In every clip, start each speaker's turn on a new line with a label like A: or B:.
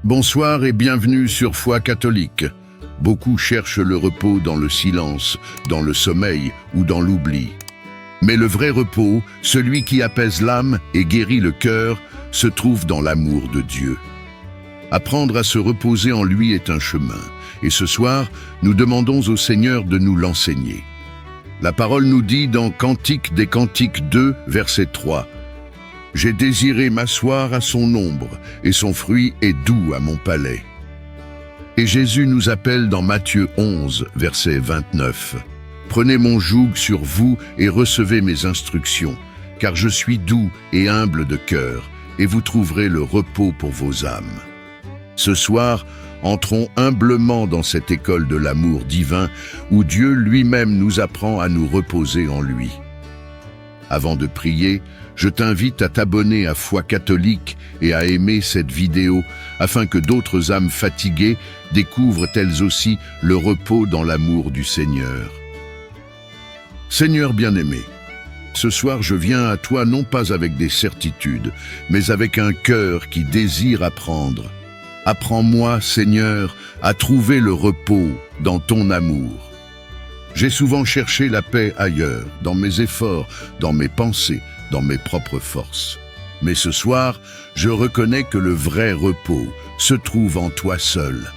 A: Bonsoir et bienvenue sur Foi catholique. Beaucoup cherchent le repos dans le silence, dans le sommeil ou dans l'oubli. Mais le vrai repos, celui qui apaise l'âme et guérit le cœur, se trouve dans l'amour de Dieu. Apprendre à se reposer en lui est un chemin, et ce soir, nous demandons au Seigneur de nous l'enseigner. La parole nous dit dans Cantique des Cantiques 2, verset 3, « J'ai désiré m'asseoir à son ombre, et son fruit est doux à mon palais. » Et Jésus nous appelle dans Matthieu 11, verset 29, « Prenez mon joug sur vous et recevez mes instructions, car je suis doux et humble de cœur, et vous trouverez le repos pour vos âmes. » Ce soir, entrons humblement dans cette école de l'amour divin où Dieu lui-même nous apprend à nous reposer en lui. Avant de prier, je t'invite à t'abonner à Foi catholique et à aimer cette vidéo afin que d'autres âmes fatiguées découvrent elles aussi le repos dans l'amour du Seigneur. Seigneur bien-aimé, ce soir je viens à toi non pas avec des certitudes, mais avec un cœur qui désire apprendre. Apprends-moi, Seigneur, à trouver le repos dans ton amour. J'ai souvent cherché la paix ailleurs, dans mes efforts, dans mes pensées, dans mes propres forces. Mais ce soir, je reconnais que le vrai repos se trouve en toi seul.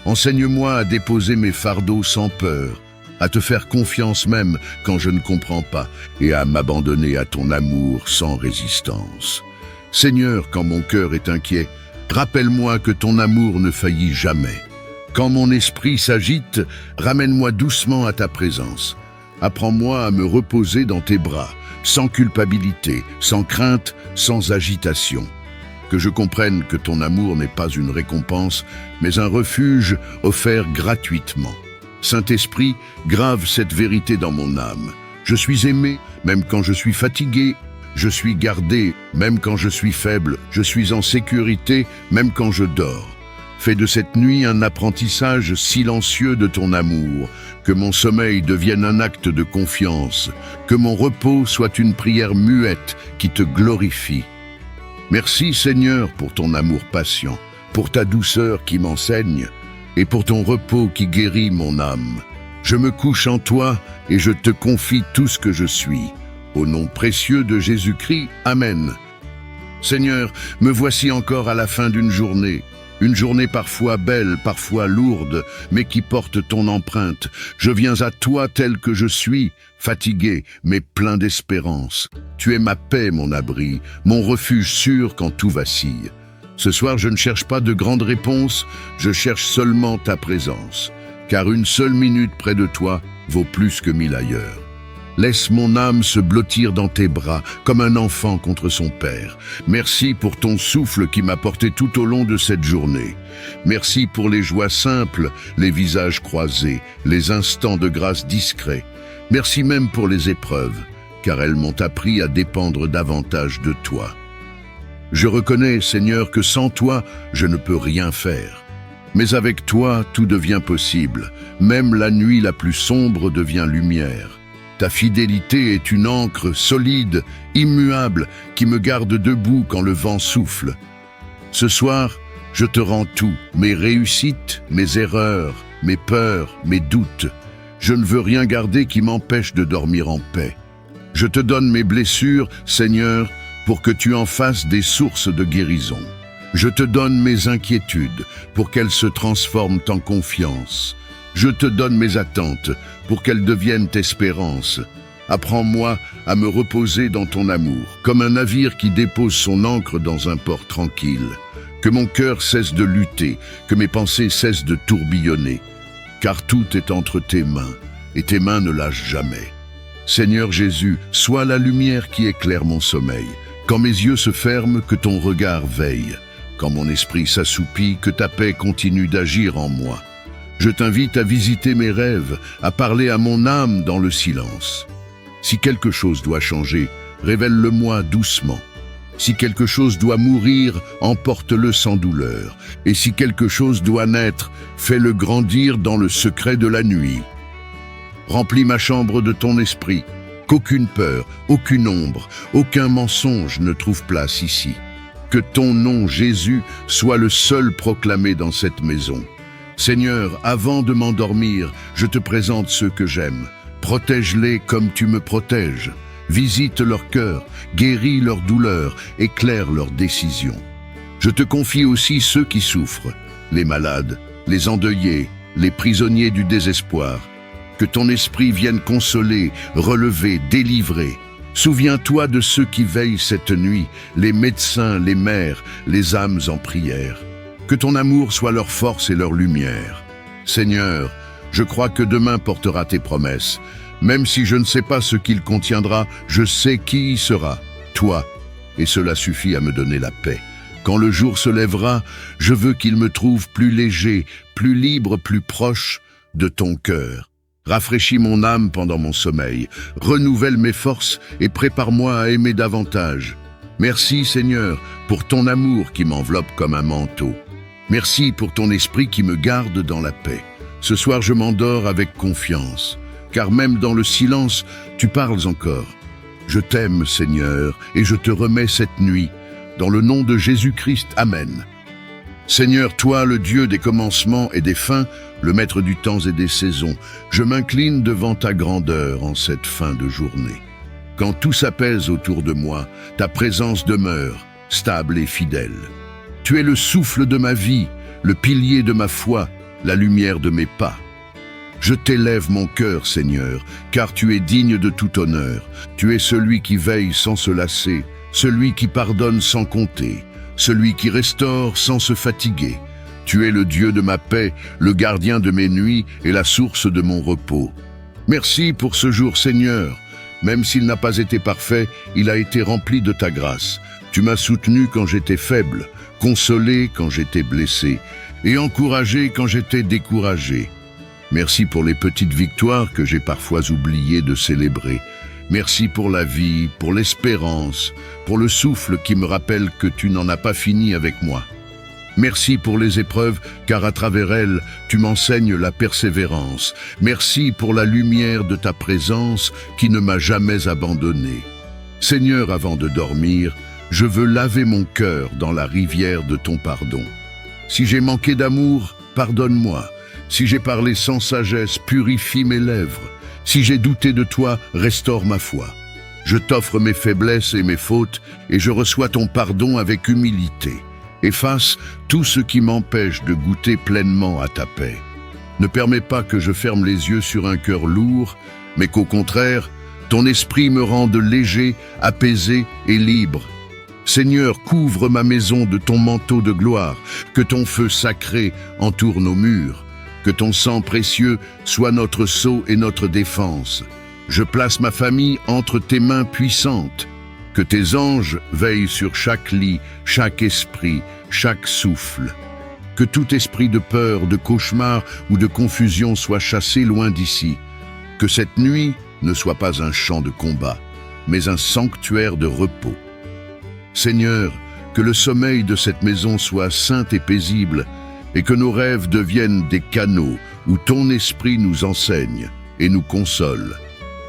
A: Enseigne-moi à déposer mes fardeaux sans peur, à te faire confiance même quand je ne comprends pas, et à m'abandonner à ton amour sans résistance. Seigneur, quand mon cœur est inquiet, rappelle-moi que ton amour ne faillit jamais. Quand mon esprit s'agite, ramène-moi doucement à ta présence. Apprends-moi à me reposer dans tes bras, sans culpabilité, sans crainte, sans agitation. Que je comprenne que ton amour n'est pas une récompense, mais un refuge offert gratuitement. Saint-Esprit, grave cette vérité dans mon âme. Je suis aimé, même quand je suis fatigué. Je suis gardé, même quand je suis faible. Je suis en sécurité, même quand je dors. Fais de cette nuit un apprentissage silencieux de ton amour, que mon sommeil devienne un acte de confiance, que mon repos soit une prière muette qui te glorifie. Merci Seigneur pour ton amour patient, pour ta douceur qui m'enseigne, et pour ton repos qui guérit mon âme. Je me couche en toi et je te confie tout ce que je suis. Au nom précieux de Jésus-Christ, Amen. Seigneur, me voici encore à la fin d'une journée parfois belle, parfois lourde, mais qui porte ton empreinte. Je viens à toi tel que je suis, fatigué, mais plein d'espérance. Tu es ma paix, mon abri, mon refuge sûr quand tout vacille. Ce soir, je ne cherche pas de grandes réponses, je cherche seulement ta présence, car une seule minute près de toi vaut plus que 1000 ailleurs. Laisse mon âme se blottir dans tes bras, comme un enfant contre son père. Merci pour ton souffle qui m'a porté tout au long de cette journée. Merci pour les joies simples, les visages croisés, les instants de grâce discrets. Merci même pour les épreuves, car elles m'ont appris à dépendre davantage de toi. Je reconnais, Seigneur, que sans toi, je ne peux rien faire. Mais avec toi, tout devient possible. Même la nuit la plus sombre devient lumière. Ta fidélité est une ancre solide, immuable, qui me garde debout quand le vent souffle. Ce soir, je te rends tout, mes réussites, mes erreurs, mes peurs, mes doutes. Je ne veux rien garder qui m'empêche de dormir en paix. Je te donne mes blessures, Seigneur, pour que tu en fasses des sources de guérison. Je te donne mes inquiétudes, pour qu'elles se transforment en confiance. Je te donne mes attentes pour qu'elles deviennent espérance. Apprends-moi à me reposer dans ton amour, comme un navire qui dépose son ancre dans un port tranquille. Que mon cœur cesse de lutter, que mes pensées cessent de tourbillonner, car tout est entre tes mains, et tes mains ne lâchent jamais. Seigneur Jésus, sois la lumière qui éclaire mon sommeil. Quand mes yeux se ferment, que ton regard veille. Quand mon esprit s'assoupit, que ta paix continue d'agir en moi. Je t'invite à visiter mes rêves, à parler à mon âme dans le silence. Si quelque chose doit changer, révèle-le-moi doucement. Si quelque chose doit mourir, emporte-le sans douleur. Et si quelque chose doit naître, fais-le grandir dans le secret de la nuit. Remplis ma chambre de ton esprit, qu'aucune peur, aucune ombre, aucun mensonge ne trouve place ici. Que ton nom, Jésus, soit le seul proclamé dans cette maison. Seigneur, avant de m'endormir, je te présente ceux que j'aime. Protège-les comme tu me protèges. Visite leur cœur, guéris leurs douleurs, éclaire leurs décisions. Je te confie aussi ceux qui souffrent, les malades, les endeuillés, les prisonniers du désespoir. Que ton esprit vienne consoler, relever, délivrer. Souviens-toi de ceux qui veillent cette nuit, les médecins, les mères, les âmes en prière. Que ton amour soit leur force et leur lumière. Seigneur, je crois que demain portera tes promesses. Même si je ne sais pas ce qu'il contiendra, je sais qui y sera, toi. Et cela suffit à me donner la paix. Quand le jour se lèvera, je veux qu'il me trouve plus léger, plus libre, plus proche de ton cœur. Rafraîchis mon âme pendant mon sommeil, renouvelle mes forces et prépare-moi à aimer davantage. Merci Seigneur pour ton amour qui m'enveloppe comme un manteau. Merci pour ton esprit qui me garde dans la paix. Ce soir je m'endors avec confiance, car même dans le silence, tu parles encore. Je t'aime Seigneur et je te remets cette nuit. Dans le nom de Jésus-Christ, Amen. Seigneur, toi, le Dieu des commencements et des fins, le maître du temps et des saisons, je m'incline devant ta grandeur en cette fin de journée. Quand tout s'apaise autour de moi, ta présence demeure, stable et fidèle. Tu es le souffle de ma vie, le pilier de ma foi, la lumière de mes pas. Je t'élève mon cœur, Seigneur, car tu es digne de tout honneur. Tu es celui qui veille sans se lasser, celui qui pardonne sans compter, celui qui restaure sans se fatiguer. Tu es le Dieu de ma paix, le gardien de mes nuits et la source de mon repos. Merci pour ce jour, Seigneur. Même s'il n'a pas été parfait, il a été rempli de ta grâce. Tu m'as soutenu quand j'étais faible, consolé quand j'étais blessé et encouragé quand j'étais découragé. Merci pour les petites victoires que j'ai parfois oublié de célébrer. Merci pour la vie, pour l'espérance, pour le souffle qui me rappelle que tu n'en as pas fini avec moi. Merci pour les épreuves, car à travers elles, tu m'enseignes la persévérance. Merci pour la lumière de ta présence qui ne m'a jamais abandonné. Seigneur, avant de dormir, je veux laver mon cœur dans la rivière de ton pardon. Si j'ai manqué d'amour, pardonne-moi. Si j'ai parlé sans sagesse, purifie mes lèvres. Si j'ai douté de toi, restaure ma foi. Je t'offre mes faiblesses et mes fautes, et je reçois ton pardon avec humilité. Efface tout ce qui m'empêche de goûter pleinement à ta paix. Ne permets pas que je ferme les yeux sur un cœur lourd, mais qu'au contraire, ton esprit me rende léger, apaisé et libre. Seigneur, couvre ma maison de ton manteau de gloire, que ton feu sacré entoure nos murs. Que ton sang précieux soit notre sceau et notre défense. Je place ma famille entre tes mains puissantes. Que tes anges veillent sur chaque lit, chaque esprit, chaque souffle. Que tout esprit de peur, de cauchemar ou de confusion soit chassé loin d'ici. Que cette nuit ne soit pas un champ de combat, mais un sanctuaire de repos. Seigneur, que le sommeil de cette maison soit saint et paisible, et que nos rêves deviennent des canaux où ton esprit nous enseigne et nous console.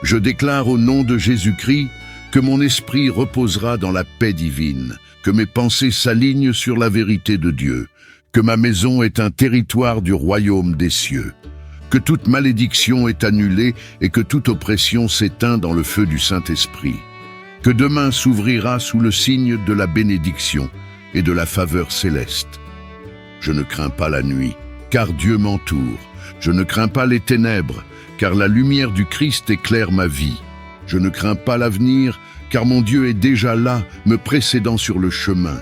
A: Je déclare au nom de Jésus-Christ que mon esprit reposera dans la paix divine, que mes pensées s'alignent sur la vérité de Dieu, que ma maison est un territoire du royaume des cieux, que toute malédiction est annulée et que toute oppression s'éteint dans le feu du Saint-Esprit, que demain s'ouvrira sous le signe de la bénédiction et de la faveur céleste. Je ne crains pas la nuit, car Dieu m'entoure. Je ne crains pas les ténèbres, car la lumière du Christ éclaire ma vie. Je ne crains pas l'avenir, car mon Dieu est déjà là, me précédant sur le chemin.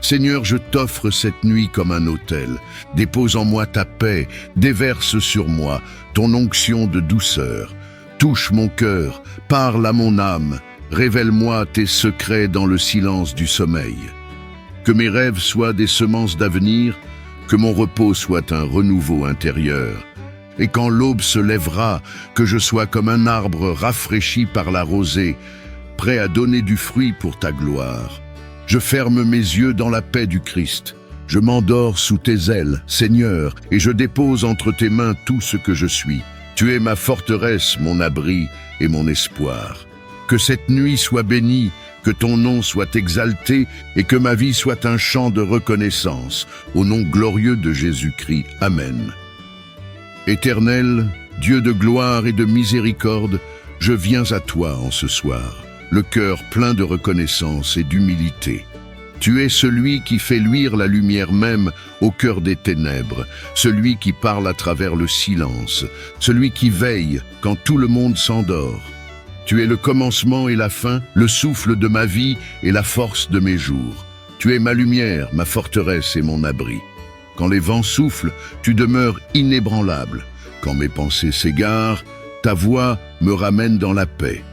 A: Seigneur, je t'offre cette nuit comme un autel. Dépose en moi ta paix, déverse sur moi ton onction de douceur. Touche mon cœur, parle à mon âme, révèle-moi tes secrets dans le silence du sommeil. Que mes rêves soient des semences d'avenir, que mon repos soit un renouveau intérieur. Et quand l'aube se lèvera, que je sois comme un arbre rafraîchi par la rosée, prêt à donner du fruit pour ta gloire. Je ferme mes yeux dans la paix du Christ. Je m'endors sous tes ailes, Seigneur, et je dépose entre tes mains tout ce que je suis. Tu es ma forteresse, mon abri et mon espoir. Que cette nuit soit bénie, Que ton nom soit exalté et que ma vie soit un chant de reconnaissance. Au nom glorieux de Jésus-Christ. Amen. Éternel, Dieu de gloire et de miséricorde, je viens à toi en ce soir, le cœur plein de reconnaissance et d'humilité. Tu es celui qui fait luire la lumière même au cœur des ténèbres, celui qui parle à travers le silence, celui qui veille quand tout le monde s'endort. Tu es le commencement et la fin, le souffle de ma vie et la force de mes jours. Tu es ma lumière, ma forteresse et mon abri. Quand les vents soufflent, tu demeures inébranlable. Quand mes pensées s'égarent, ta voix me ramène dans la paix.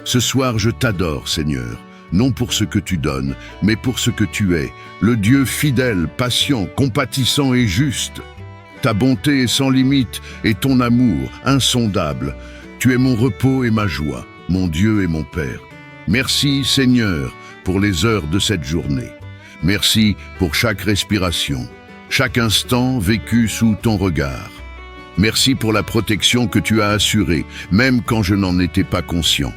A: Ce soir, je t'adore, Seigneur, non pour ce que tu donnes, mais pour ce que tu es, le Dieu fidèle, patient, compatissant et juste. Ta bonté est sans limite et ton amour insondable. Tu es mon repos et ma joie, mon Dieu et mon Père. Merci, Seigneur, pour les heures de cette journée. Merci pour chaque respiration, chaque instant vécu sous ton regard. Merci pour la protection que tu as assurée, même quand je n'en étais pas conscient.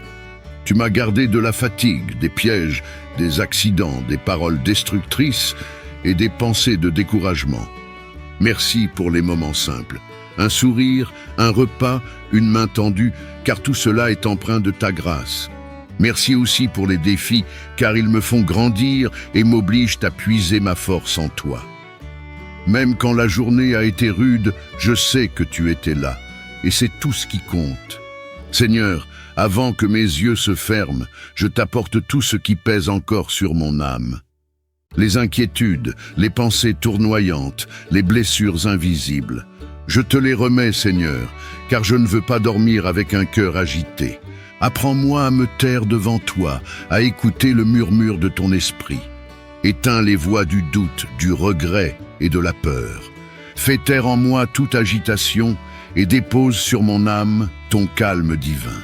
A: Tu m'as gardé de la fatigue, des pièges, des accidents, des paroles destructrices et des pensées de découragement. Merci pour les moments simples. Un sourire, un repas, une main tendue, car tout cela est empreint de ta grâce. Merci aussi pour les défis, car ils me font grandir et m'obligent à puiser ma force en toi. Même quand la journée a été rude, je sais que tu étais là, et c'est tout ce qui compte. Seigneur, avant que mes yeux se ferment, je t'apporte tout ce qui pèse encore sur mon âme. Les inquiétudes, les pensées tournoyantes, les blessures invisibles. Je te les remets, Seigneur, car je ne veux pas dormir avec un cœur agité. Apprends-moi à me taire devant toi, à écouter le murmure de ton esprit. Éteins les voix du doute, du regret et de la peur. Fais taire en moi toute agitation et dépose sur mon âme ton calme divin.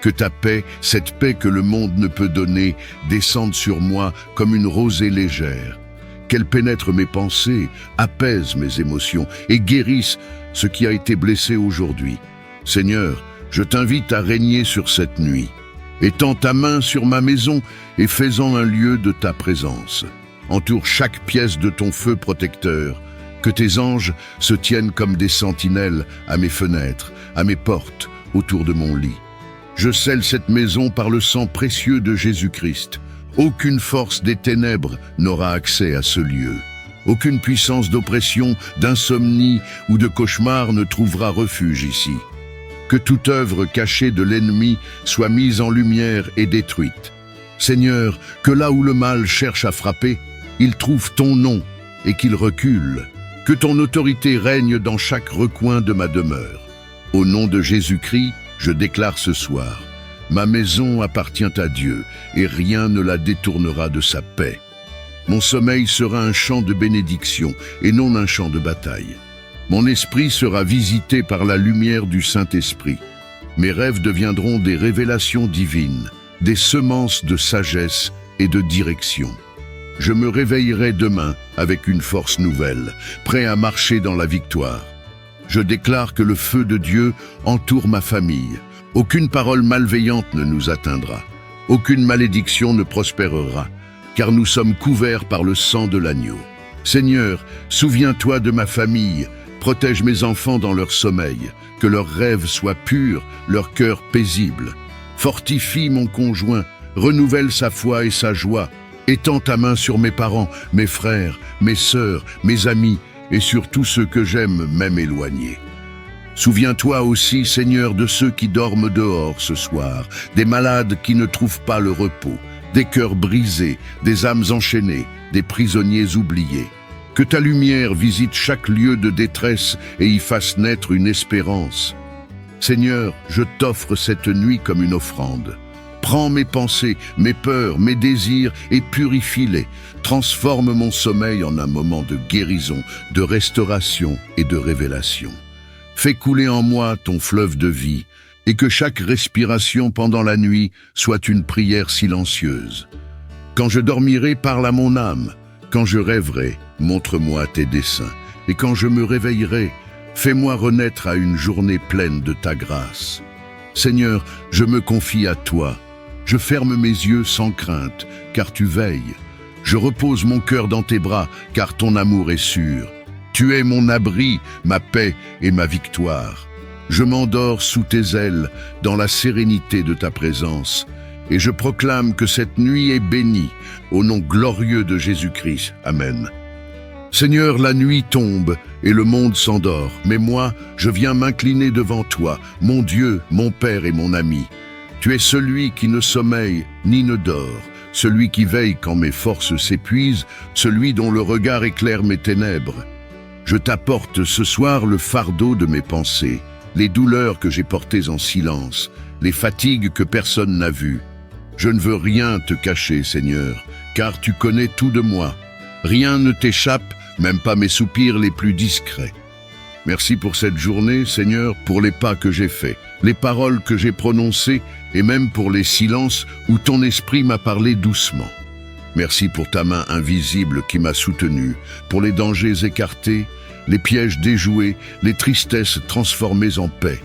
A: Que ta paix, cette paix que le monde ne peut donner, descende sur moi comme une rosée légère. Qu'elle pénètre mes pensées, apaise mes émotions et guérisse ce qui a été blessé aujourd'hui. Seigneur, je t'invite à régner sur cette nuit. Étends ta main sur ma maison et fais-en un lieu de ta présence. Entoure chaque pièce de ton feu protecteur. Que tes anges se tiennent comme des sentinelles à mes fenêtres, à mes portes, autour de mon lit. Je scelle cette maison par le sang précieux de Jésus-Christ. Aucune force des ténèbres n'aura accès à ce lieu. Aucune puissance d'oppression, d'insomnie ou de cauchemar ne trouvera refuge ici. Que toute œuvre cachée de l'ennemi soit mise en lumière et détruite. Seigneur, que là où le mal cherche à frapper, il trouve ton nom et qu'il recule. Que ton autorité règne dans chaque recoin de ma demeure. Au nom de Jésus-Christ, je déclare ce soir, ma maison appartient à Dieu et rien ne la détournera de sa paix. Mon sommeil sera un chant de bénédiction et non un chant de bataille. Mon esprit sera visité par la lumière du Saint-Esprit. Mes rêves deviendront des révélations divines, des semences de sagesse et de direction. Je me réveillerai demain avec une force nouvelle, prêt à marcher dans la victoire. Je déclare que le feu de Dieu entoure ma famille. Aucune parole malveillante ne nous atteindra. Aucune malédiction ne prospérera, car nous sommes couverts par le sang de l'agneau. Seigneur, souviens-toi de ma famille, protège mes enfants dans leur sommeil, que leurs rêves soient purs, leur cœur paisible. Fortifie mon conjoint, renouvelle sa foi et sa joie. Étends ta main sur mes parents, mes frères, mes sœurs, mes amis, et sur tous ceux que j'aime, même éloignés. Souviens-toi aussi, Seigneur, de ceux qui dorment dehors ce soir, des malades qui ne trouvent pas le repos, des cœurs brisés, des âmes enchaînées, des prisonniers oubliés. Que ta lumière visite chaque lieu de détresse et y fasse naître une espérance. Seigneur, je t'offre cette nuit comme une offrande. Prends mes pensées, mes peurs, mes désirs et purifie-les. Transforme mon sommeil en un moment de guérison, de restauration et de révélation. Fais couler en moi ton fleuve de vie et que chaque respiration pendant la nuit soit une prière silencieuse. Quand je dormirai, parle à mon âme. Quand je rêverai, montre-moi tes desseins. Et quand je me réveillerai, fais-moi renaître à une journée pleine de ta grâce. Seigneur, je me confie à toi. Je ferme mes yeux sans crainte, car tu veilles. Je repose mon cœur dans tes bras, car ton amour est sûr. Tu es mon abri, ma paix et ma victoire. Je m'endors sous tes ailes, dans la sérénité de ta présence. Et je proclame que cette nuit est bénie, au nom glorieux de Jésus-Christ. Amen. Seigneur, la nuit tombe et le monde s'endort, mais moi, je viens m'incliner devant toi, mon Dieu, mon Père et mon ami. Tu es celui qui ne sommeille ni ne dort, celui qui veille quand mes forces s'épuisent, celui dont le regard éclaire mes ténèbres. Je t'apporte ce soir le fardeau de mes pensées, les douleurs que j'ai portées en silence, les fatigues que personne n'a vues. Je ne veux rien te cacher, Seigneur, car tu connais tout de moi. Rien ne t'échappe, même pas mes soupirs les plus discrets. Merci pour cette journée, Seigneur, pour les pas que j'ai faits, les paroles que j'ai prononcées et même pour les silences où ton esprit m'a parlé doucement. Merci pour ta main invisible qui m'a soutenu, pour les dangers écartés, les pièges déjoués, les tristesses transformées en paix.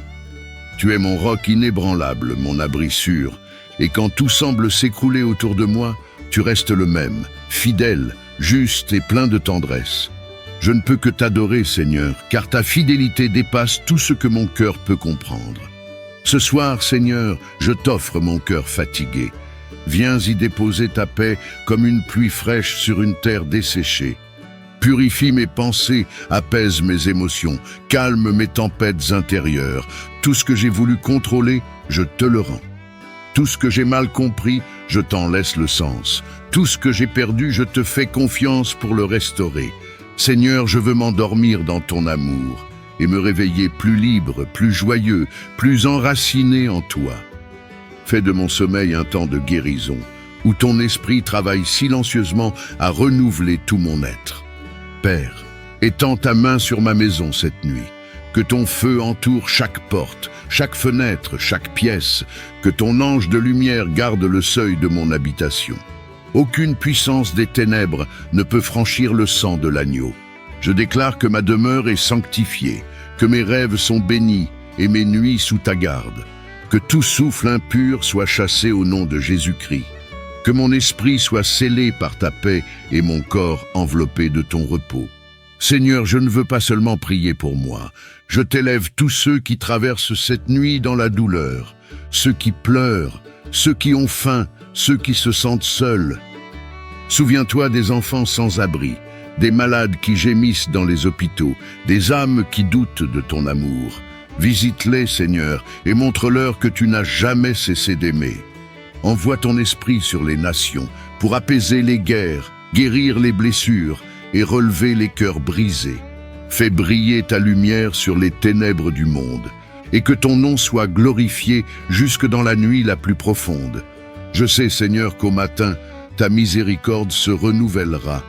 A: Tu es mon roc inébranlable, mon abri sûr, et quand tout semble s'écrouler autour de moi, tu restes le même, fidèle, juste et plein de tendresse. Je ne peux que t'adorer, Seigneur, car ta fidélité dépasse tout ce que mon cœur peut comprendre. Ce soir, Seigneur, je t'offre mon cœur fatigué. Viens y déposer ta paix comme une pluie fraîche sur une terre desséchée. Purifie mes pensées, apaise mes émotions, calme mes tempêtes intérieures. Tout ce que j'ai voulu contrôler, je te le rends. Tout ce que j'ai mal compris, je t'en laisse le sens. Tout ce que j'ai perdu, je te fais confiance pour le restaurer. Seigneur, je veux m'endormir dans ton amour et me réveiller plus libre, plus joyeux, plus enraciné en toi. Fais de mon sommeil un temps de guérison, où ton esprit travaille silencieusement à renouveler tout mon être. Père, étends ta main sur ma maison cette nuit. Que ton feu entoure chaque porte, chaque fenêtre, chaque pièce. Que ton ange de lumière garde le seuil de mon habitation. Aucune puissance des ténèbres ne peut franchir le sang de l'agneau. Je déclare que ma demeure est sanctifiée, que mes rêves sont bénis et mes nuits sous ta garde. Que tout souffle impur soit chassé au nom de Jésus-Christ. Que mon esprit soit scellé par ta paix et mon corps enveloppé de ton repos. Seigneur, je ne veux pas seulement prier pour moi. Je t'élève tous ceux qui traversent cette nuit dans la douleur, ceux qui pleurent, ceux qui ont faim, ceux qui se sentent seuls. Souviens-toi des enfants sans abri, des malades qui gémissent dans les hôpitaux, des âmes qui doutent de ton amour. Visite-les, Seigneur, et montre-leur que tu n'as jamais cessé d'aimer. Envoie ton esprit sur les nations pour apaiser les guerres, guérir les blessures et relever les cœurs brisés. Fais briller ta lumière sur les ténèbres du monde et que ton nom soit glorifié jusque dans la nuit la plus profonde. Je sais, Seigneur, qu'au matin, ta miséricorde se renouvellera.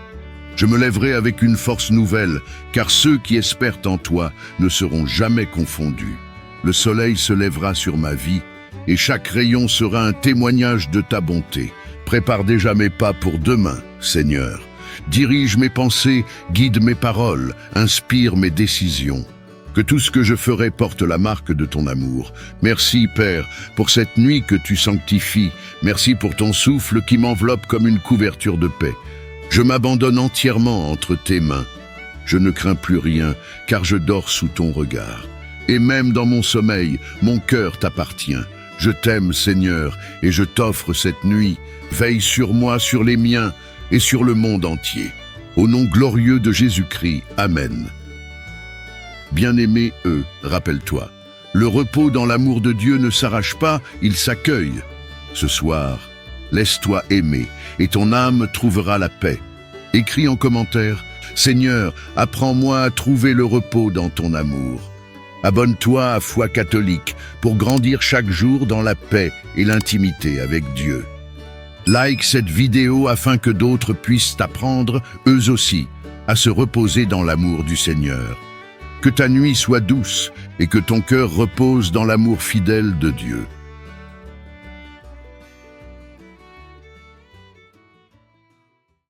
A: Je me lèverai avec une force nouvelle, car ceux qui espèrent en toi ne seront jamais confondus. Le soleil se lèvera sur ma vie, et chaque rayon sera un témoignage de ta bonté. Prépare déjà mes pas pour demain, Seigneur. Dirige mes pensées, guide mes paroles, inspire mes décisions. Que tout ce que je ferai porte la marque de ton amour. Merci, Père, pour cette nuit que tu sanctifies. Merci pour ton souffle qui m'enveloppe comme une couverture de paix. Je m'abandonne entièrement entre tes mains. Je ne crains plus rien, car je dors sous ton regard. Et même dans mon sommeil, mon cœur t'appartient. Je t'aime, Seigneur, et je t'offre cette nuit. Veille sur moi, sur les miens, et sur le monde entier. Au nom glorieux de Jésus-Christ. Amen. Bien-aimé, rappelle-toi, le repos dans l'amour de Dieu ne s'arrache pas, il s'accueille. Ce soir, laisse-toi aimer, et ton âme trouvera la paix. Écris en commentaire, « Seigneur, apprends-moi à trouver le repos dans ton amour. » Abonne-toi à Foi catholique pour grandir chaque jour dans la paix et l'intimité avec Dieu. Like cette vidéo afin que d'autres puissent apprendre, eux aussi, à se reposer dans l'amour du Seigneur. Que ta nuit soit douce et que ton cœur repose dans l'amour fidèle de Dieu.